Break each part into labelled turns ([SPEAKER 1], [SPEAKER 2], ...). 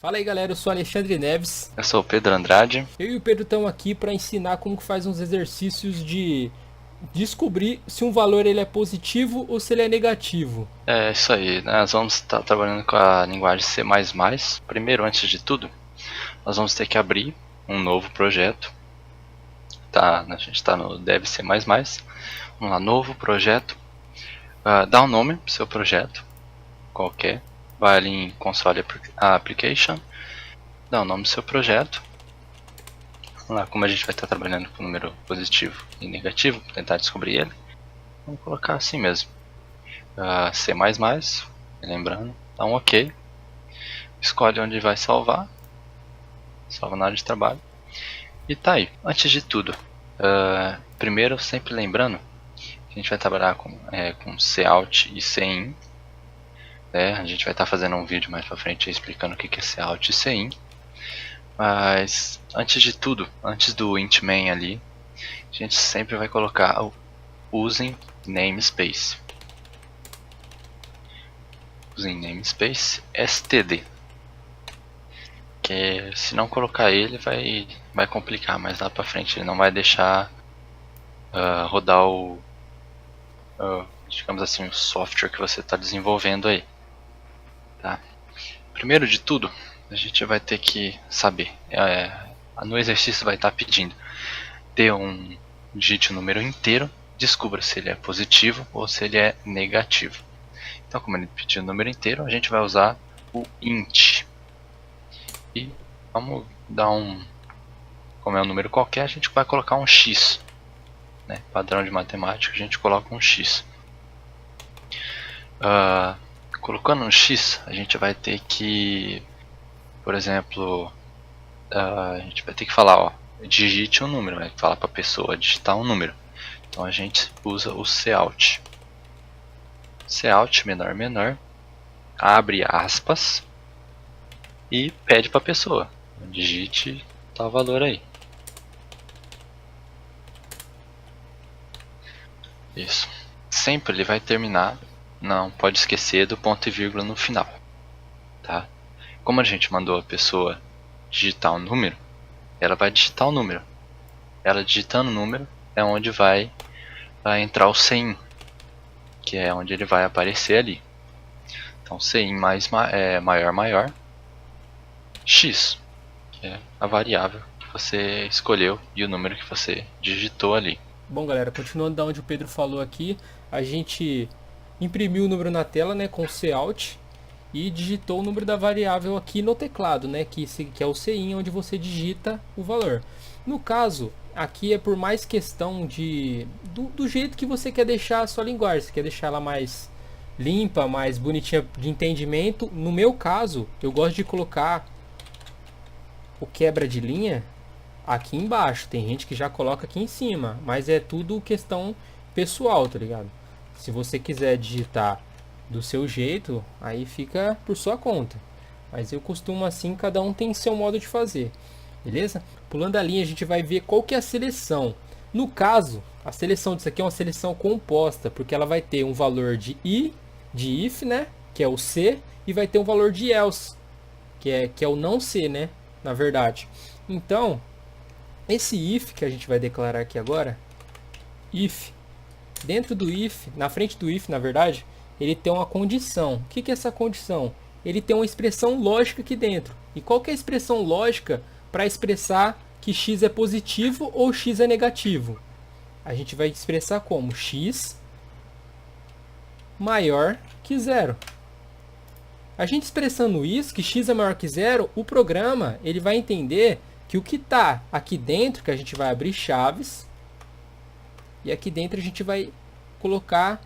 [SPEAKER 1] Fala aí galera, eu sou Alexandre Neves.
[SPEAKER 2] Eu sou o Pedro Andrade.
[SPEAKER 1] Eu e o Pedro estamos aqui para ensinar como que faz uns exercícios de descobrir se um valor ele é positivo ou se ele é negativo.
[SPEAKER 2] É isso aí, né? Nós vamos estar trabalhando com a linguagem C++. Primeiro, antes de tudo, nós vamos ter que abrir um novo projeto. Tá, a gente está no Dev C++. Vamos lá, novo projeto. Dá um nome para o seu projeto, qualquer. Vai ali em Console Application, dá um nome pro seu projeto. Vamos lá, como a gente vai estar trabalhando com número positivo e negativo, tentar descobrir ele. Vamos colocar assim mesmo. C++, lembrando, dá um OK. Escolhe onde vai salvar. Salva na área de trabalho. E tá aí. Antes de tudo, primeiro sempre lembrando que a gente vai trabalhar com Cout e Cin. A gente vai estar fazendo um vídeo mais pra frente explicando o que é Cout e Cin. Mas antes de tudo, antes do int main ali, a gente sempre vai colocar o using namespace. Using namespace std. Que se não colocar ele vai complicar mais lá pra frente. Ele não vai deixar rodar digamos assim, o software que você está desenvolvendo aí. Tá? Primeiro de tudo, a gente vai ter que saber. No exercício vai estar pedindo digite um número inteiro, descubra se ele é positivo ou se ele é negativo. Então, como ele pediu o número inteiro, a gente vai usar o int. E vamos dar como é um número qualquer, a gente vai colocar um x. Né? Padrão de matemática, a gente coloca um x. Colocando um x, a gente vai ter que, por exemplo, a gente vai ter que falar, digite um número, vai falar para a pessoa digitar um número. Então a gente usa o cout. Cout menor menor, abre aspas e pede para a pessoa, digite tal valor aí. Isso. Sempre ele vai terminar, não pode esquecer do ponto e vírgula no final. Tá? Como a gente mandou a pessoa digitar um número, ela vai digitar o número. Ela digitando o número é onde vai entrar o cin, que é onde ele vai aparecer ali. Então cin maior maior x, que é a variável que você escolheu e o número que você digitou ali.
[SPEAKER 1] Bom galera, continuando da onde o Pedro falou aqui, a gente imprimiu o número na tela, né, com o Cout e digitou o número da variável aqui no teclado, né, que é o cin, onde você digita o valor. No caso, aqui é por mais questão do jeito que você quer deixar a sua linguagem. Você quer deixar ela mais limpa, mais bonitinha de entendimento. No meu caso, eu gosto de colocar o quebra de linha aqui embaixo. Tem gente que já coloca aqui em cima, mas é tudo questão pessoal, tá ligado? Se você quiser digitar do seu jeito, aí fica por sua conta. Mas eu costumo assim, cada um tem seu modo de fazer. Beleza? Pulando a linha, a gente vai ver qual que é a seleção. No caso, a seleção disso aqui é uma seleção composta, porque ela vai ter um valor de i, de if, né? Que é o C, e vai ter um valor de else, que é o não C, né? Na verdade. Então, esse if que a gente vai declarar aqui agora, if, dentro do if, na frente do if, na verdade, ele tem uma condição. O que é essa condição? Ele tem uma expressão lógica aqui dentro. E qual que é a expressão lógica para expressar que x é positivo ou x é negativo? A gente vai expressar como x maior que zero. A gente expressando isso, que x é maior que zero, o programa ele vai entender que o que está aqui dentro, que a gente vai abrir chaves, e aqui dentro a gente vai colocar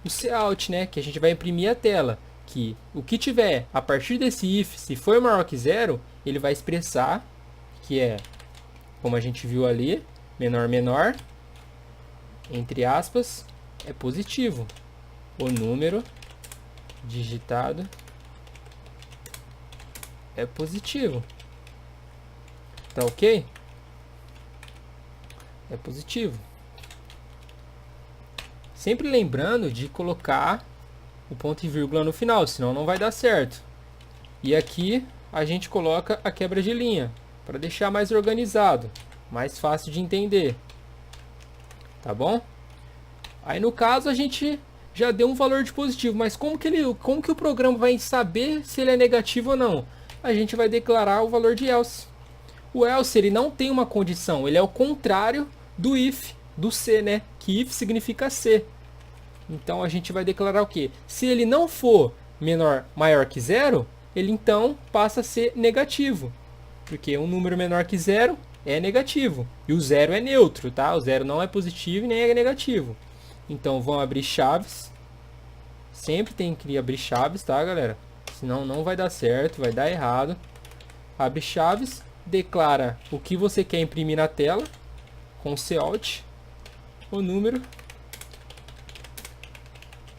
[SPEAKER 1] o cout, né, que a gente vai imprimir a tela, que o que tiver a partir desse if, se for maior que zero, ele vai expressar, que é, como a gente viu ali, menor menor, entre aspas, é positivo. O número digitado é positivo. Tá ok? É positivo. Sempre lembrando de colocar o ponto e vírgula no final, senão não vai dar certo. E aqui a gente coloca a quebra de linha, para deixar mais organizado, mais fácil de entender. Tá bom? Aí no caso a gente já deu um valor de positivo, mas como que o programa vai saber se ele é negativo ou não? A gente vai declarar o valor de else. O else ele não tem uma condição, ele é o contrário do if, do se, né? Que if significa se. Então a gente vai declarar o que? Se ele não for maior que zero, ele então passa a ser negativo. Porque um número menor que zero é negativo. E o zero é neutro, tá? O zero não é positivo e nem é negativo. Então vamos abrir chaves. Sempre tem que abrir chaves, tá, galera? Senão não vai dar certo, vai dar errado. Abre chaves, declara o que você quer imprimir na tela com Alt, o número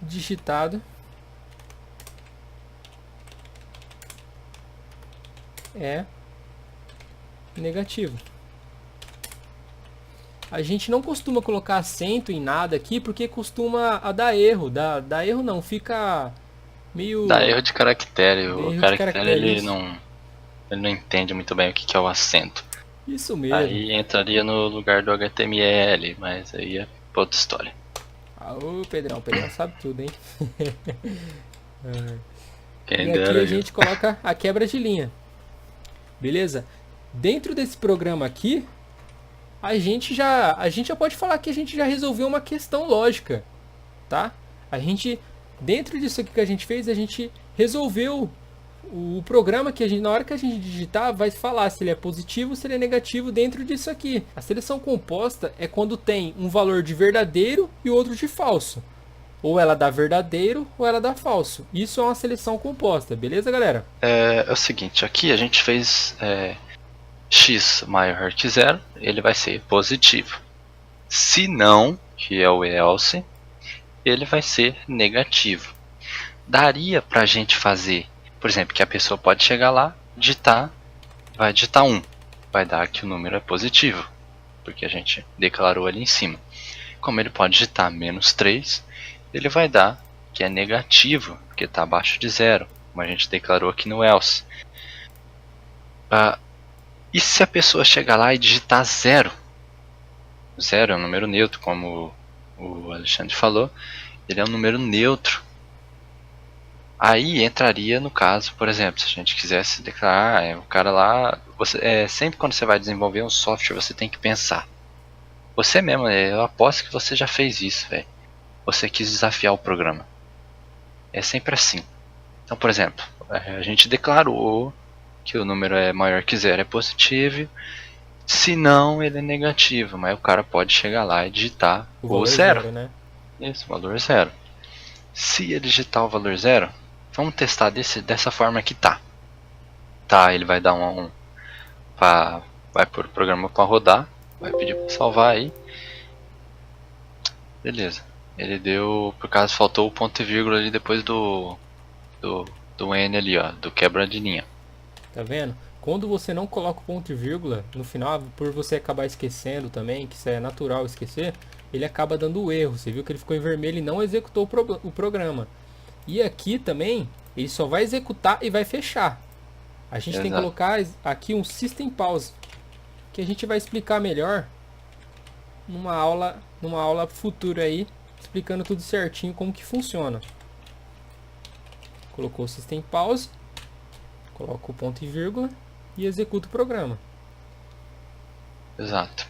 [SPEAKER 1] digitado é negativo. A gente não costuma colocar acento em nada aqui porque costuma dar erro. Dá erro não, fica meio...
[SPEAKER 2] Dá erro de caractere. O
[SPEAKER 1] erro de
[SPEAKER 2] caractere
[SPEAKER 1] caractere,
[SPEAKER 2] ele
[SPEAKER 1] isso.
[SPEAKER 2] não entende muito bem o que é o acento.
[SPEAKER 1] Isso mesmo.
[SPEAKER 2] Aí entraria no lugar do HTML, mas aí é outra história.
[SPEAKER 1] Ô Pedrão sabe tudo, hein?
[SPEAKER 2] Quem
[SPEAKER 1] E aqui
[SPEAKER 2] dera,
[SPEAKER 1] a
[SPEAKER 2] viu?
[SPEAKER 1] gente coloca a quebra de linha. Beleza? Dentro desse programa aqui, a gente já pode falar que a gente já resolveu uma questão lógica, tá? Dentro disso aqui que a gente fez, a gente resolveu o programa que na hora que a gente digitar, vai falar se ele é positivo ou se ele é negativo dentro disso aqui. A seleção composta é quando tem um valor de verdadeiro e outro de falso. Ou ela dá verdadeiro ou ela dá falso. Isso é uma seleção composta, beleza, galera?
[SPEAKER 2] É o seguinte, aqui a gente fez x maior que zero, ele vai ser positivo. Se não, que é o else, ele vai ser negativo. Daria pra gente fazer, por exemplo, que a pessoa pode chegar lá, vai digitar 1, vai dar que o número é positivo, porque a gente declarou ali em cima. Como ele pode digitar -3, ele vai dar que é negativo, porque está abaixo de zero, como a gente declarou aqui no else. E se a pessoa chegar lá e digitar 0? 0 é um número neutro, como o Alexandre falou, ele é um número neutro. Aí entraria no caso, por exemplo, se a gente quisesse declarar, o cara lá, sempre quando você vai desenvolver um software, você tem que pensar. Você mesmo, eu aposto que você já fez isso, velho. Você quis desafiar o programa. É sempre assim. Então, por exemplo, a gente declarou que o número é maior que zero, é positivo. Se não, ele é negativo. Mas o cara pode chegar lá e digitar
[SPEAKER 1] O
[SPEAKER 2] o
[SPEAKER 1] valor
[SPEAKER 2] zero.
[SPEAKER 1] zero, né?
[SPEAKER 2] Isso, valor zero. Se ele digitar o valor zero, vamos testar dessa forma que tá. Tá, ele vai dar vai pôr o programa para rodar. Vai pedir para salvar aí. Beleza. Ele deu, por causa faltou o ponto e vírgula ali depois do N ali, ó, do quebra de linha.
[SPEAKER 1] Tá vendo? Quando você não coloca o ponto e vírgula no final, por você acabar esquecendo também, que isso é natural esquecer, ele acaba dando erro. Você viu que ele ficou em vermelho e não executou o programa. E aqui também, ele só vai executar e vai fechar. A gente tem que colocar aqui um System Pause, que a gente vai explicar melhor numa aula futura aí, explicando tudo certinho como que funciona. Colocou o System Pause, coloca o ponto e vírgula e executa o programa.
[SPEAKER 2] Exato.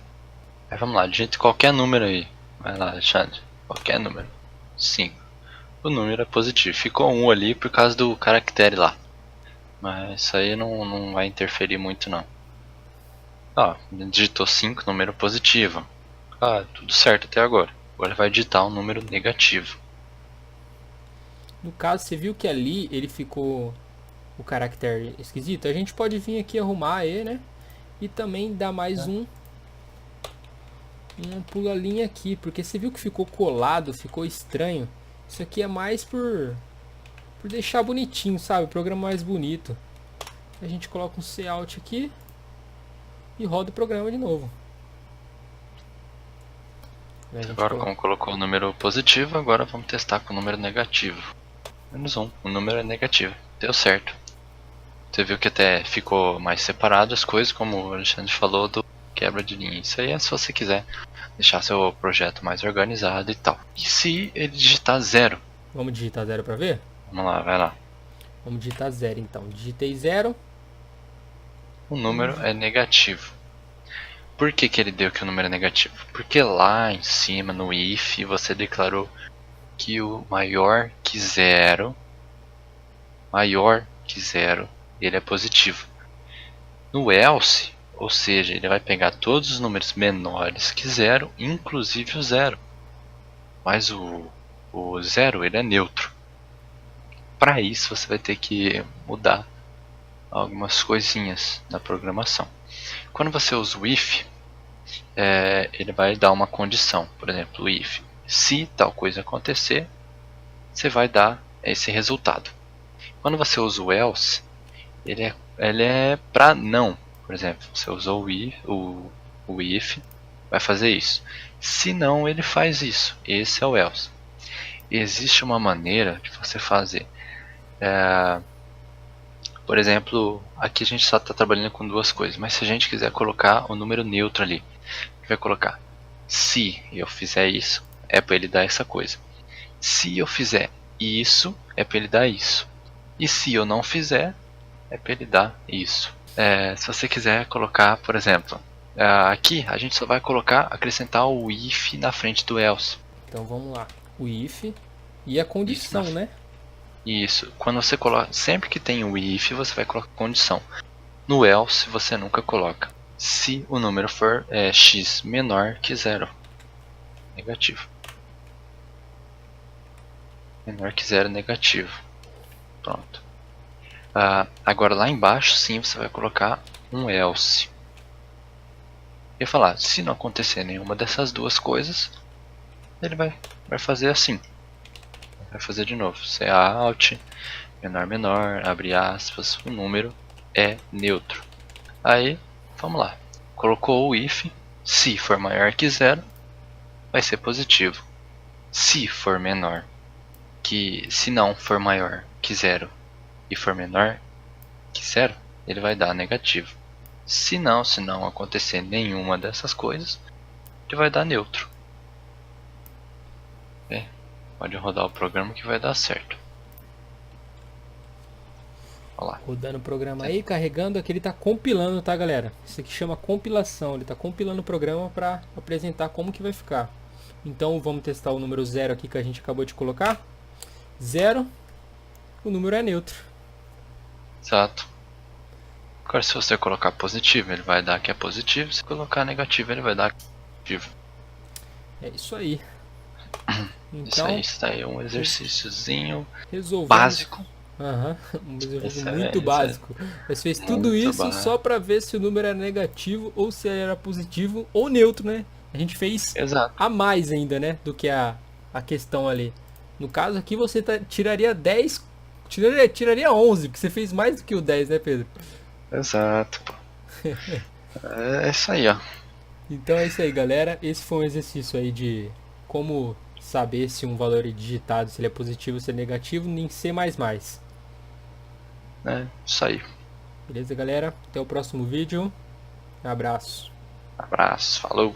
[SPEAKER 2] Aí vamos lá, digite qualquer número aí. Vai lá, Alexandre. Qualquer número. 5. O número é positivo. Ficou 1 ali por causa do caractere lá. Mas isso aí não vai interferir muito não. Ó, digitou 5, número positivo. Tudo certo até agora. Agora vai digitar um número negativo.
[SPEAKER 1] No caso, você viu que ali ele ficou o caractere esquisito? A gente pode vir aqui arrumar ele, né? E também dar mais um pula-linha aqui, porque você viu que ficou colado, ficou estranho. Isso aqui é mais por deixar bonitinho, sabe? O programa mais bonito. A gente coloca um Alt aqui e roda o programa de novo.
[SPEAKER 2] Agora, como colocou o número positivo, agora vamos testar com o número negativo. -1, o número é negativo. Deu certo. Você viu que até ficou mais separado as coisas, como o Alexandre falou, do quebra de linha. Isso aí é se você quiser deixar seu projeto mais organizado e tal. E se ele digitar 0?
[SPEAKER 1] Vamos digitar 0 para ver?
[SPEAKER 2] Vamos lá, vai lá.
[SPEAKER 1] Vamos digitar 0 então. Digitei 0.
[SPEAKER 2] O número é negativo. Por que ele deu que o número é negativo? Porque lá em cima, no if, você declarou que o maior que 0, ele é positivo. No else, ou seja, ele vai pegar todos os números menores que 0, inclusive o 0. Mas o 0 ele é neutro. Para isso você vai ter que mudar algumas coisinhas na programação. Quando você usa o if, ele vai dar uma condição. Por exemplo, o if, se tal coisa acontecer, você vai dar esse resultado. Quando você usa o else, ele é para não. Por exemplo, você usou o if, vai fazer isso. Se não, ele faz isso. Esse é o else. E existe uma maneira de você fazer. Por exemplo, aqui a gente só está trabalhando com duas coisas, mas se a gente quiser colocar o número neutro ali, a gente vai colocar: se eu fizer isso, é para ele dar essa coisa. Se eu fizer isso, é para ele dar isso. E se eu não fizer, é para ele dar isso. Se você quiser colocar, por exemplo, aqui a gente só vai acrescentar o if na frente do else.
[SPEAKER 1] Então vamos lá. O if e a condição, né?
[SPEAKER 2] Isso. Quando você coloca, sempre que tem o if, você vai colocar condição. No else você nunca coloca. Se o número for x menor que 0. Negativo. Menor que 0 negativo. Pronto. Agora lá embaixo sim você vai colocar um else. E falar, se não acontecer nenhuma dessas duas coisas, ele vai fazer assim. Vai fazer de novo. Cout, menor, abre aspas, o número é neutro. Aí, vamos lá. Colocou o if, se for maior que 0, vai ser positivo. Se for menor se não for maior que 0 e for menor que 0, ele vai dar negativo. Se não acontecer nenhuma dessas coisas, ele vai dar neutro. Pode rodar o programa que vai dar certo. Olha lá.
[SPEAKER 1] Rodando o programa aí, carregando aqui, ele está compilando, tá galera? Isso aqui chama compilação, ele está compilando o programa para apresentar como que vai ficar. Então vamos testar o número 0 aqui que a gente acabou de colocar. 0, o número é neutro.
[SPEAKER 2] Exato. Agora se você colocar positivo, ele vai dar que é positivo. Se colocar negativo, ele vai dar que é negativo.
[SPEAKER 1] É isso aí.
[SPEAKER 2] Então, isso aí é um exercíciozinho
[SPEAKER 1] básico. Um exercício muito básico. Você fez tudo isso só para ver se o número era negativo ou se era positivo ou neutro, né? A gente fez a mais ainda, né? Do que a questão ali. No caso aqui você tiraria 10, tiraria 11, porque você fez mais do que o 10, né, Pedro?
[SPEAKER 2] Exato, pô. É isso aí, ó.
[SPEAKER 1] Então é isso aí, galera. Esse foi um exercício aí de como saber se um valor é digitado, se ele é positivo ou se é negativo em C++.
[SPEAKER 2] Isso aí.
[SPEAKER 1] Beleza, galera? Até o próximo vídeo. Abraço.
[SPEAKER 2] Abraço, falou.